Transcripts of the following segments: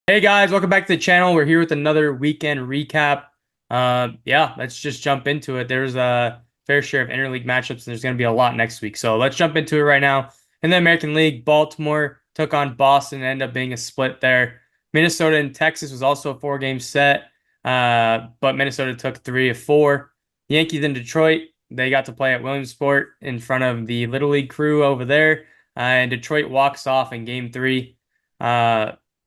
Hey guys, welcome back to the channel. We're here with another weekend recap. Yeah, let's just jump into it. There's a fair share of interleague matchups, and there's going to be a lot next week. So let's jump into it right now. In the American League, Baltimore took on Boston and ended up being a split there. Minnesota and Texas was also a four-game set, but Minnesota took 3 of 4. Yankees in Detroit, they got to play at Williamsport in front of the Little League crew over there, and Detroit walks off in Game 3.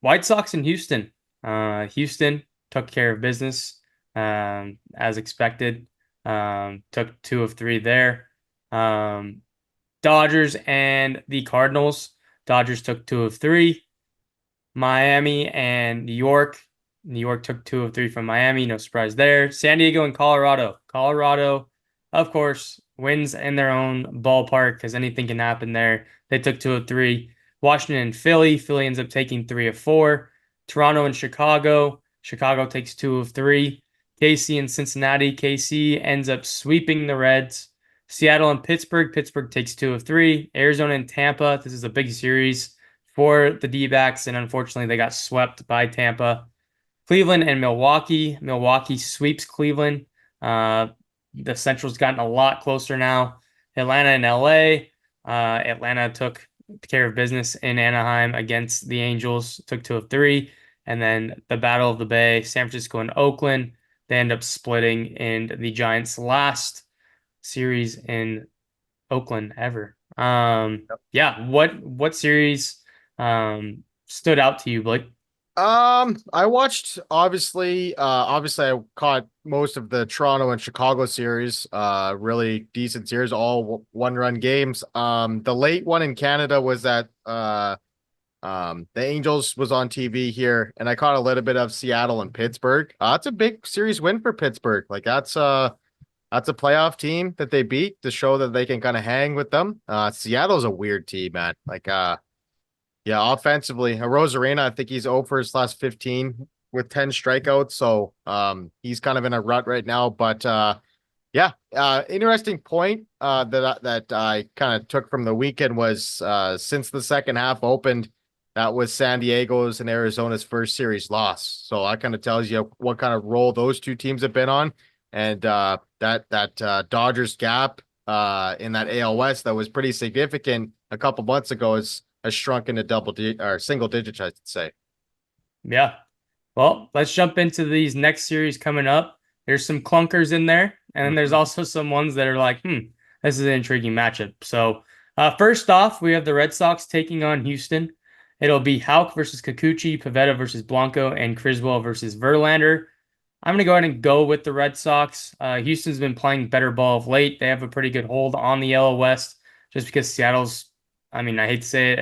White Sox in Houston. Houston took care of business as expected. Took 2 of 3 there. Um, Dodgers and the Cardinals. Dodgers took 2 of 3. Miami and New York. New York took 2 of 3 from Miami. No surprise there. San Diego and Colorado. Colorado, of course, wins in their own ballpark because anything can happen there. They took 2 of 3. Washington and Philly. Philly ends up taking 3 of 4. Toronto and Chicago. Chicago takes 2 of 3. KC and Cincinnati. KC ends up sweeping the Reds. Seattle and Pittsburgh. Pittsburgh takes 2 of 3. Arizona and Tampa. This is a big series for the D-backs, and unfortunately they got swept by Tampa. Cleveland and Milwaukee. Milwaukee sweeps Cleveland. The Central's gotten a lot closer now. Atlanta and LA. Atlanta took care of business in Anaheim against the Angels, took 2 of 3. And then the Battle of the Bay, San Francisco and Oakland. They end up splitting in the Giants' last series in Oakland ever. Yeah, what series stood out to you, Blake? I watched obviously I caught most of the Toronto and Chicago series, really decent series, all one run games. The late one in Canada was that the Angels was on TV here, and I caught a little bit of Seattle and Pittsburgh. That's a big series win for Pittsburgh. Like that's a playoff team that they beat to show that they can kind of hang with them. Seattle's a weird team, man. Yeah, offensively, Rosarena, I think he's over his last 15 with 10 strikeouts. So he's kind of in a rut right now. But yeah, interesting point that I kind of took from the weekend was since the second half opened, that was San Diego's and Arizona's first series loss. So that kind of tells you what kind of role those two teams have been on. And that Dodgers gap in that AL West that was pretty significant a couple months ago is has shrunk into or single digits, I should say. Yeah. Well, let's jump into these next series coming up. There's some clunkers in there, and then there's Mhm. also some ones that are like, this is an intriguing matchup. So, first off, we have the Red Sox taking on Houston. It'll be Houck versus Kikuchi, Pivetta versus Blanco, and Criswell versus Verlander. I'm going to go ahead and go with the Red Sox. Houston's been playing better ball of late. They have a pretty good hold on the yellow West just because Seattle's, I mean, I hate to say it,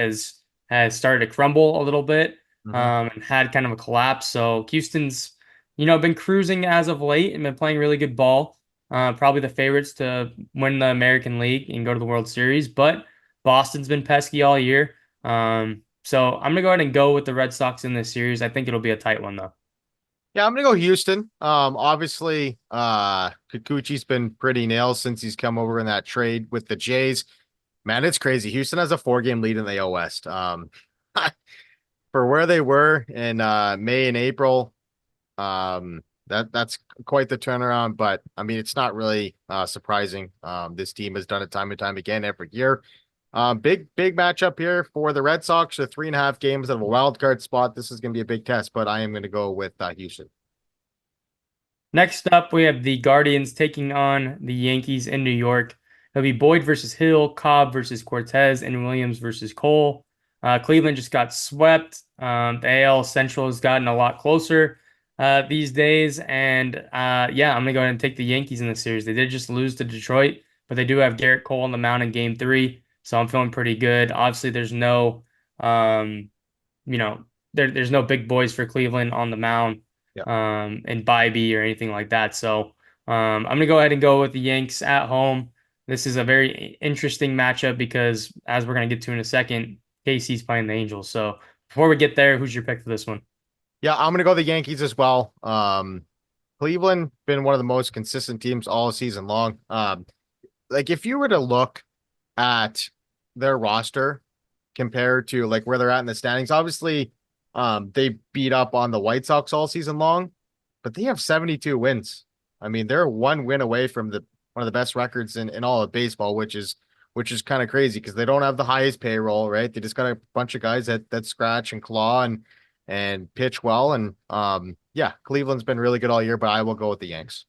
has started to crumble a little bit Mhm. and had kind of a collapse. So Houston's, been cruising as of late and been playing really good ball. Probably the favorites to win the American League and go to the World Series, but Boston's been pesky all year. So I'm gonna go ahead and go with the Red Sox in this series. I think it'll be a tight one though. Yeah, I'm gonna go Houston. Obviously, Kikuchi's been pretty nails since he's come over in that trade with the Jays. Man, it's crazy. Houston has a 4 game lead in the AL West. For where they were in May and April, that's quite the turnaround. But I mean, it's not really surprising. This team has done it time and time again every year. Big matchup here for the Red Sox. The 3.5 games of a wild card spot. This is going to be a big test, but I am going to go with Houston. Next up, we have the Guardians taking on the Yankees in New York. It'll be Boyd versus Hill, Cobb versus Cortez, and Williams versus Cole. Cleveland just got swept. The AL Central has gotten a lot closer these days. And yeah, I'm going to go ahead and take the Yankees in the series. They did just lose to Detroit, but they do have Garrett Cole on the mound in Game 3. So I'm feeling pretty good. Obviously, there's no, you know, there's no big boys for Cleveland on the mound Yeah. and Bybee or anything like that. So I'm gonna go ahead and go with the Yanks at home. This is a very interesting matchup because, as we're gonna get to in a second, KC's playing the Angels. So before we get there, who's your pick for this one? Yeah, I'm gonna go the Yankees as well. Cleveland been one of the most consistent teams all season long. Like if you were to look at their roster compared to like where they're at in the standings, obviously They beat up on the White Sox all season long, but they have 72 wins. I mean, they're one win away from the one of the best records in all of baseball, which is kind of crazy because they don't have the highest payroll, right? They just got a bunch of guys that scratch and claw and pitch well. And yeah, Cleveland's been really good all year, but I will go with the Yanks.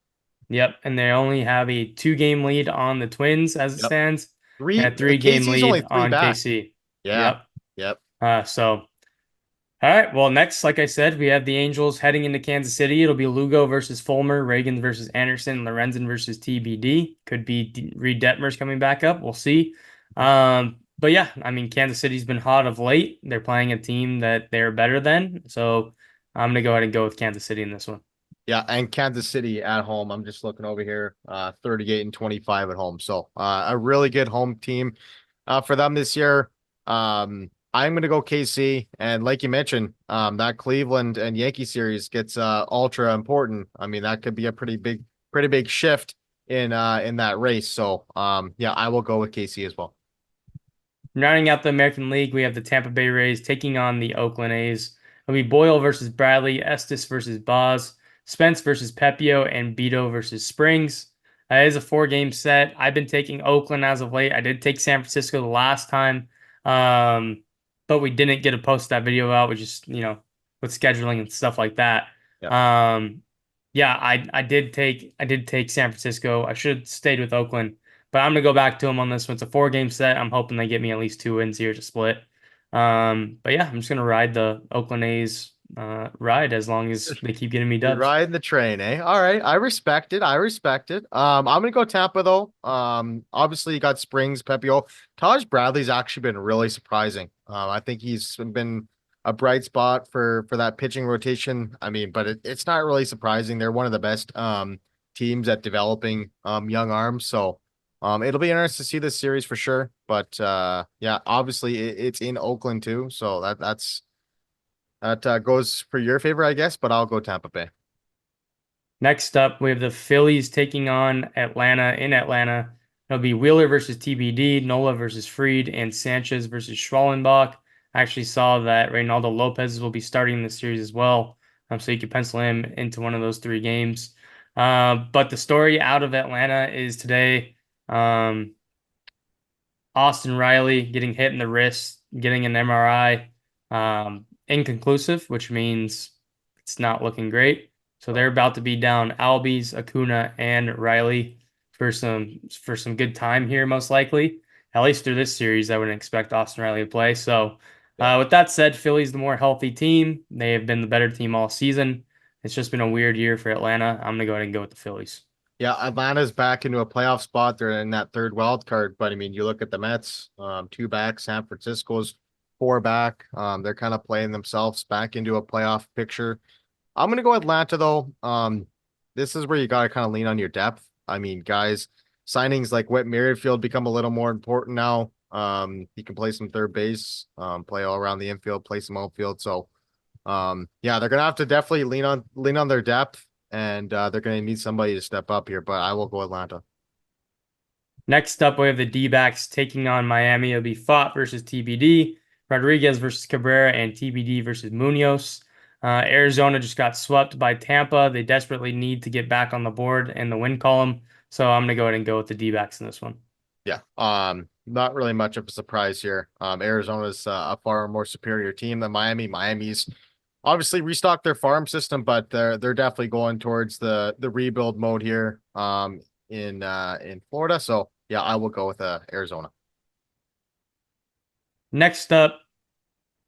Yep, and they only have a 2-game lead on the Twins as it Yep. stands, and Three a 3-game Casey's only lead three on back. KC. Yeah. Yep. Yep. So all right. Well, next, like I said, we have the Angels heading into Kansas City. It'll be Lugo versus Fulmer, Reagan versus Anderson, Lorenzen versus TBD. Could be Reed Detmers coming back up. We'll see. But yeah, I mean, Kansas City's been hot of late. They're playing a team that they're better than. So I'm gonna go ahead and go with Kansas City in this one. Yeah, and Kansas City at home. I'm just looking over here, 38 and 25 at home. So a really good home team for them this year. I'm gonna go KC, and like you mentioned, that Cleveland and Yankee series gets ultra important. I mean, that could be a pretty big shift in that race. So yeah, I will go with KC as well. Rounding out the American League, we have the Tampa Bay Rays taking on the Oakland A's. It'll be Boyle versus Bradley, Estes versus Boz, Spence versus Pepio, and Beto versus Springs. It is a 4-game set. I've been taking Oakland as of late. I did take San Francisco the last time, but we didn't get to post that video out, which is, with scheduling and stuff like that. Yeah. Yeah, I did take San Francisco. I should have stayed with Oakland. But I'm gonna go back to them on this one. It's a 4-game set. I'm hoping they get me at least 2 wins here to split. But yeah, I'm just gonna ride the Oakland A's ride as long as they keep getting me You're dubs. riding the train, eh? All right, I respect it. I respect it. I'm gonna go Tampa though. Obviously you got Springs, Pepio. Taj Bradley's actually been really surprising. I think he's been a bright spot for that pitching rotation. I mean, but it's not really surprising. They're one of the best teams at developing young arms. So it'll be interesting to see this series for sure. But yeah, obviously it's in Oakland too. So that goes for your favor, I guess, but I'll go Tampa Bay. Next up, we have the Phillies taking on Atlanta in Atlanta. It'll be Wheeler versus TBD, Nola versus Freed, and Sanchez versus Schwallenbach. I actually saw that Reynaldo Lopez will be starting the series as well, so you could pencil him into one of those 3 games. But the story out of Atlanta is today, Austin Riley getting hit in the wrist, getting an MRI, inconclusive, which means it's not looking great. So they're about to be down Albies, Acuna, and Riley for some good time here, most likely. At least through this series, I wouldn't expect Austin Riley to play. So, Yeah. with that said, Philly's the more healthy team. They have been the better team all season. It's just been a weird year for Atlanta. I'm gonna go ahead and go with the Phillies. Yeah, Atlanta's back into a playoff spot. They're in that third wild card, but I mean, you look at the Mets, 2 back, San Francisco's 4 back. They're kind of playing themselves back into a playoff picture. I'm gonna go Atlanta though. This is where you gotta kind of lean on your depth. I mean, guys, signings like Whit Merrifield become a little more important now. He can play some third base, play all around the infield, play some outfield. So yeah, they're gonna have to definitely lean on their depth, and they're gonna need somebody to step up here. But I will go Atlanta. Next up, we have the D-backs taking on Miami. It'll be Fott versus TBD, Rodriguez versus Cabrera, and TBD versus Munoz. Arizona just got swept by Tampa. They desperately need to get back on the board in the win column. So I'm going to go ahead and go with the D-backs in this one. Yeah. Not really much of a surprise here. Arizona's a far more superior team than Miami. Miami's obviously restocked their farm system, but they're definitely going towards the rebuild mode here. In Florida. So yeah, I will go with Arizona. Next up,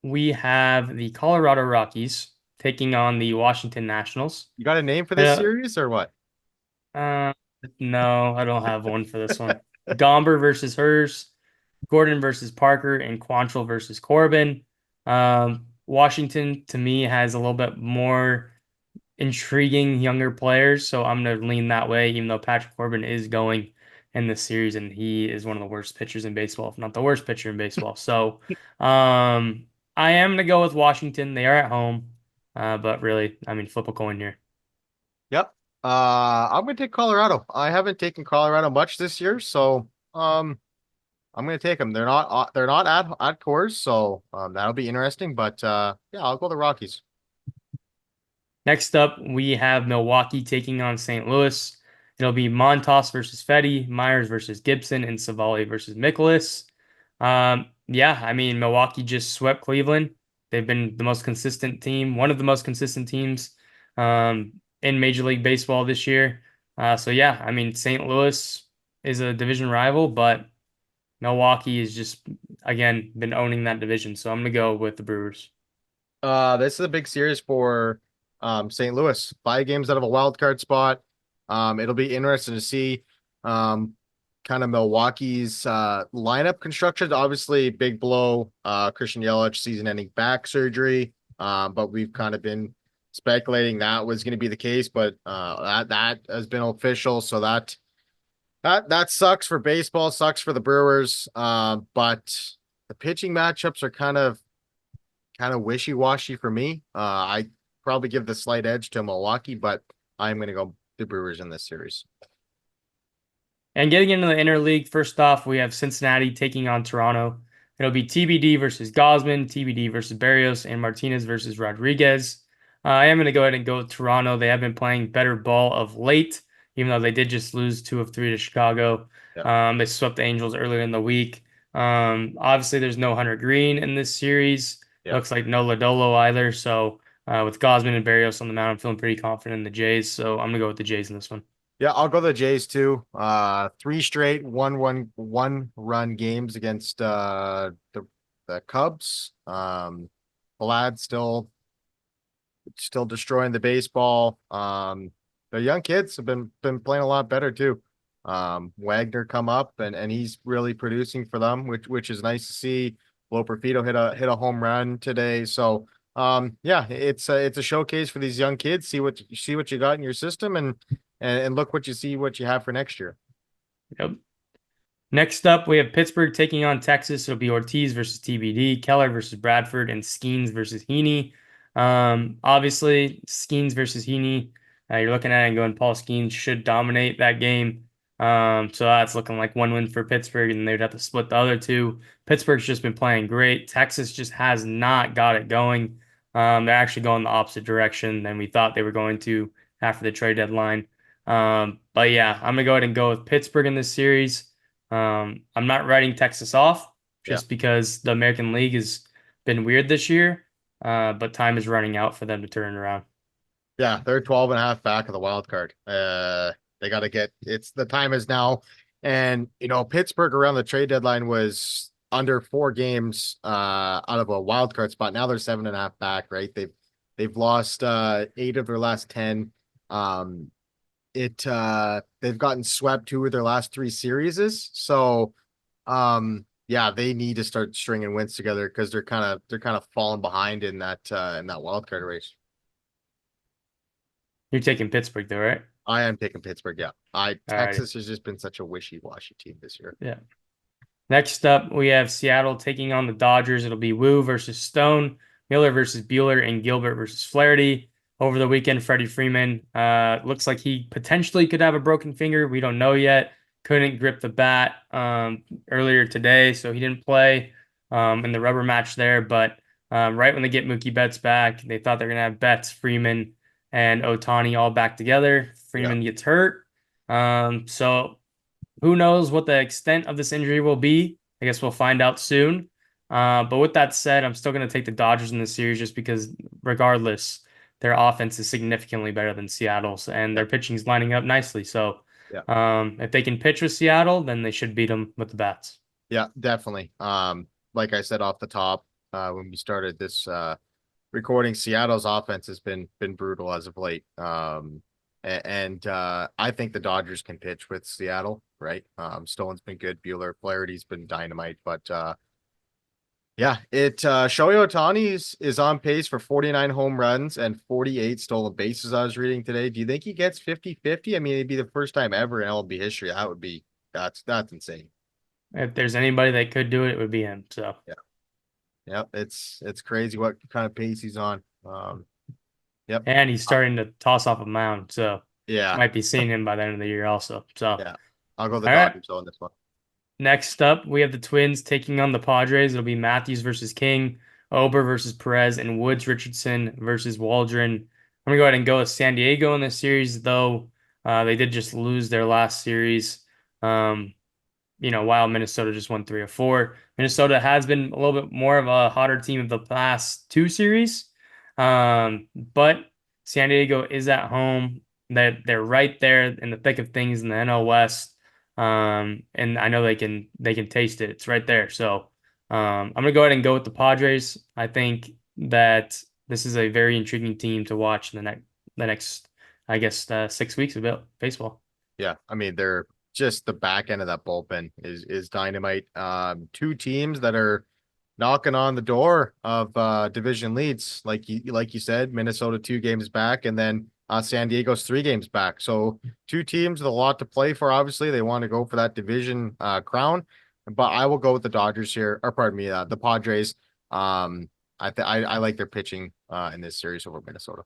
we have the Colorado Rockies taking on the Washington Nationals. You got a name for this series or what? Uh, no, I don't have one for this one. Gomber versus Hers, Gordon versus Parker, and Quantrill versus Corbin. Washington, to me, has a little bit more intriguing younger players, so I'm going to lean that way, even though Patrick Corbin is going in this series, and he is one of the worst pitchers in baseball, if not the worst pitcher in baseball. So I am going to go with Washington. They are at home, but really, I mean, flip a coin here. Yep. I'm gonna take Colorado. I haven't taken Colorado much this year, so I'm gonna take them. They're not at Coors, so that'll be interesting. But yeah, I'll go the Rockies. Next up, we have Milwaukee taking on St. Louis. It'll be Montas versus Fetty, Myers versus Gibson, and Savali versus Mikolas. Yeah, I mean, Milwaukee just swept Cleveland. They've been the most consistent team, one of the most consistent teams in Major League Baseball this year. So yeah, I mean, St. Louis is a division rival, but Milwaukee has just again been owning that division. So I'm gonna go with the Brewers. This is a big series for St. Louis. 5 games out of a wild card spot. It'll be interesting to see kind of Milwaukee's lineup construction. Obviously, big blow. Christian Yelich season-ending back surgery. But we've kind of been speculating that was going to be the case, but that has been official. So that sucks for baseball, sucks for the Brewers. But the pitching matchups are kind of wishy-washy for me. I probably give the slight edge to Milwaukee, but I'm going to go the Brewers in this series. And getting into the interleague, first off, we have Cincinnati taking on Toronto. It'll be TBD versus Gosman, TBD versus Barrios, and Martinez versus Rodriguez. I am going to go ahead and go with Toronto. They have been playing better ball of late, even though they did just lose 2 of 3 to Chicago. Yeah. They swept the Angels earlier in the week. Obviously, there's no Hunter Green in this series. Yeah. Looks like no Lodolo either. So with Gosman and Barrios on the mound, I'm feeling pretty confident in the Jays. So I'm going to go with the Jays in this one. Yeah, I'll go the Jays too. 3 straight one run games against the Cubs. Vlad still destroying the baseball. The young kids have been playing a lot better too. Wagner come up and he's really producing for them, which is nice to see. Lo Profito hit a home run today. So yeah, it's a showcase for these young kids. See what you got in your system and look what you have for next year. Yep. Next up, we have Pittsburgh taking on Texas. It'll be Ortiz versus TBD, Keller versus Bradford, and Skeens versus Heaney. Obviously, Skeens versus Heaney, you're looking at it and going, Paul Skeens should dominate that game. So that's looking like one win for Pittsburgh, and they'd have to split the other two. Pittsburgh's just been playing great. Texas just has not got it going. They're actually going the opposite direction than we thought they were going to after the trade deadline. But yeah, I'm gonna go ahead and go with Pittsburgh in this series. I'm not writing Texas off just because the American League has been weird this year, but time is running out for them to turn around. Yeah, they're 12 and a half back of the wild card. They got to the time is now. And, Pittsburgh around the trade deadline was under 4 games out of a wild card spot. Now they're 7.5 back, right? They've lost 8 of their last 10. They've gotten swept 2 of their last 3 series. So yeah, they need to start stringing wins together because they're kind of falling behind in that wild card race. You're taking Pittsburgh though, right? I am picking Pittsburgh. Yeah. Alrighty. Texas has just been such a wishy-washy team this year. Yeah. Next up, we have Seattle taking on the Dodgers. It'll be Wu versus Stone, Miller versus Bueller, and Gilbert versus Flaherty. Over the weekend, Freddie Freeman looks like he potentially could have a broken finger. We don't know yet. Couldn't grip the bat earlier today, so he didn't play in the rubber match there. But right when they get Mookie Betts back, they thought they're going to have Betts, Freeman, and Ohtani all back together. Freeman gets hurt. So who knows what the extent of this injury will be? I guess we'll find out soon. But with that said, I'm still going to take the Dodgers in this series just because regardless, their offense is significantly better than Seattle's and their pitching is lining up nicely. So if they can pitch with Seattle, then they should beat them with the bats. Yeah, definitely. Like I said off the top, when we started this recording, Seattle's offense has been brutal as of late. And I think the Dodgers can pitch with Seattle, right? Stone's been good, Bueller, Flaherty's been dynamite, but yeah, Shohei Ohtani is on pace for 49 home runs and 48 stolen bases. I was reading today. Do you think he gets 50-50? I mean, it'd be the first time ever in MLB history. That's insane. If there's anybody that could do it, it would be him. So yeah, it's crazy what kind of pace he's on. Yep. And he's starting to toss off a mound, so yeah, might be seeing him by the end of the year also. So yeah, I'll go the Dodgers on this one. Next up, we have the Twins taking on the Padres. It'll be Matthews versus King, Ober versus Perez, and Woods Richardson versus Waldron. I'm gonna go ahead and go with San Diego in this series, though they did just lose their last series. Um, while Minnesota just won 3 of 4. Minnesota has been a little bit more of a hotter team of the past 2 series. But San Diego is at home. They're right there in the thick of things in the NL West. And I know they can taste it. It's right there. So I'm gonna go ahead and go with the Padres. I think that this is a very intriguing team to watch in the next I guess 6 weeks of baseball. Yeah, I mean they're just the back end of that bullpen is dynamite. Two teams that are knocking on the door of division leads, like you said, Minnesota 2 games back, and then San Diego's 3 games back. So 2 teams with a lot to play for. Obviously, they want to go for that division crown, but I will go with the Dodgers here, or pardon me, the Padres. I like their pitching in this series over Minnesota.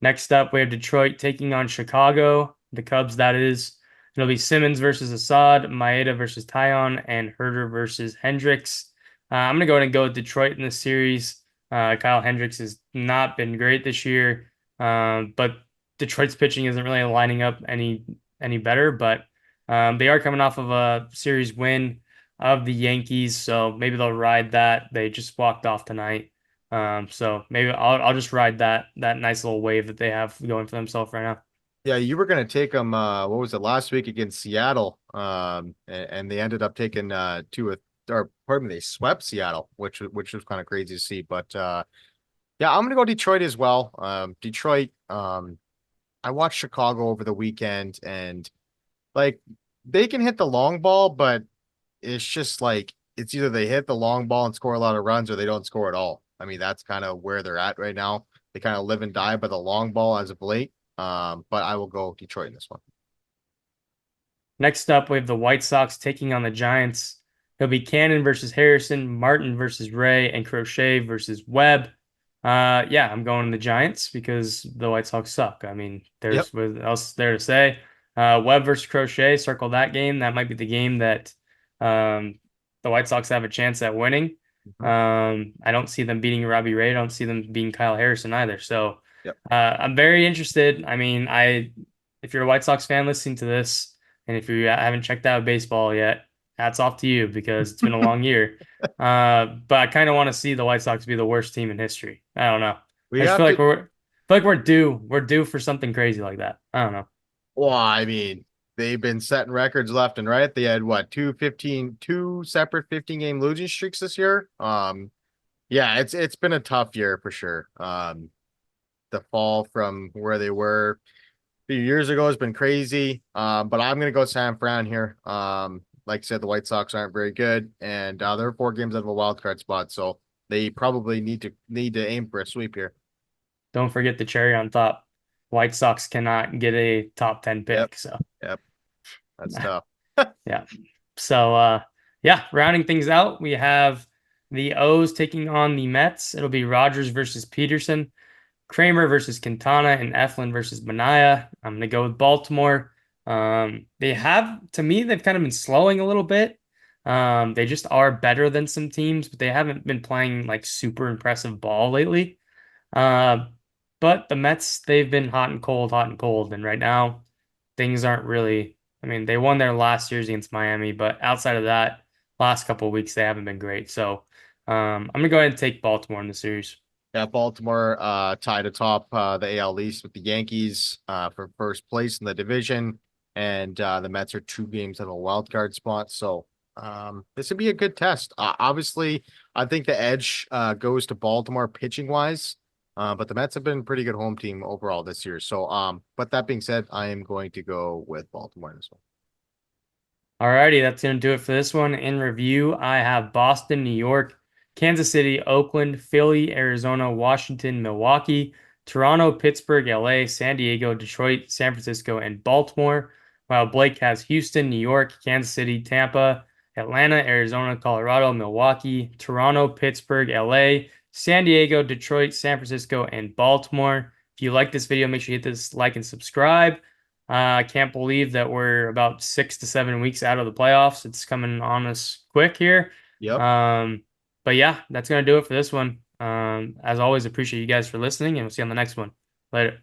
Next up, we have Detroit taking on Chicago, the Cubs, that is. It'll be Simmons versus Assad, Maeda versus Tyon, and Herder versus Hendricks. I'm going to go ahead and go with Detroit in this series. Kyle Hendricks has not been great this year, but Detroit's pitching isn't really lining up any better. But they are coming off of a series win of the Yankees, so maybe they'll ride that. They just walked off tonight. So maybe I'll just ride that nice little wave that they have going for themselves right now. Yeah, you were going to take them. What was it last week against Seattle? And they ended up taking or pardon me, they swept Seattle, which was kind of crazy to see. But yeah, I'm gonna go Detroit as well. Detroit. I watched Chicago over the weekend, and like they can hit the long ball, but it's just like it's either they hit the long ball and score a lot of runs, or they don't score at all. I mean, that's kind of where they're at right now. They kind of live and die by the long ball as of late. But I will go Detroit in this one. Next up, we have the White Sox taking on the Giants. It'll be Cannon versus Harrison, Martin versus Ray, and Crochet versus Webb. Yeah, I'm going the Giants because the White Sox suck. I mean, there's what else there to say. Webb versus Crochet, circle that game. That might be the game that the White Sox have a chance at winning. I don't see them beating Robbie Ray. I don't see them beating Kyle Harrison either. So I'm very interested. I mean, if you're a White Sox fan listening to this, and if you haven't checked out baseball yet, hats off to you because it's been a long year. But I kind of want to see the White Sox be the worst team in history. I don't know. I just feel like we're due for something crazy like that. I don't know. Well, I mean, they've been setting records left and right. They had what, two separate 15-game losing streaks this year. Yeah, it's been a tough year for sure. The fall from where they were a few years ago has been crazy. But I'm gonna go San Fran here. Like I said, the White Sox aren't very good, and they're 4 games out of a wild card spot, so they probably need to aim for a sweep here. Don't forget the cherry on top. White Sox cannot get a top 10 pick. So that's tough. Yeah. So yeah, rounding things out, we have the O's taking on the Mets. It'll be Rogers versus Peterson, Kramer versus Quintana, and Eflin versus Manaea. I'm gonna go with Baltimore. They've kind of been slowing a little bit. They just are better than some teams, but they haven't been playing like super impressive ball lately. But the Mets, they've been hot and cold, and right now things aren't really. I mean, they won their last series against Miami, but outside of that, last couple of weeks they haven't been great. So I'm gonna go ahead and take Baltimore in the series. Yeah, Baltimore tied atop the AL East with the Yankees for first place in the division, and the Mets are 2 games out of a wild card spot. So this would be a good test. Obviously, I think the edge goes to Baltimore pitching wise, but the Mets have been a pretty good home team overall this year. So, but that being said, I am going to go with Baltimore in this one. Alrighty, that's gonna do it for this one. In review, I have Boston, New York, Kansas City, Oakland, Philly, Arizona, Washington, Milwaukee, Toronto, Pittsburgh, LA, San Diego, Detroit, San Francisco, and Baltimore. While Blake has Houston, New York, Kansas City, Tampa, Atlanta, Arizona, Colorado, Milwaukee, Toronto, Pittsburgh, LA, San Diego, Detroit, San Francisco, and Baltimore. If you like this video, make sure you hit this like and subscribe. I can't believe that we're about 6 to 7 weeks out of the playoffs. It's coming on us quick here. Yep. Um, but yeah, that's gonna do it for this one. As always, appreciate you guys for listening, and we'll see you on the next one. Later.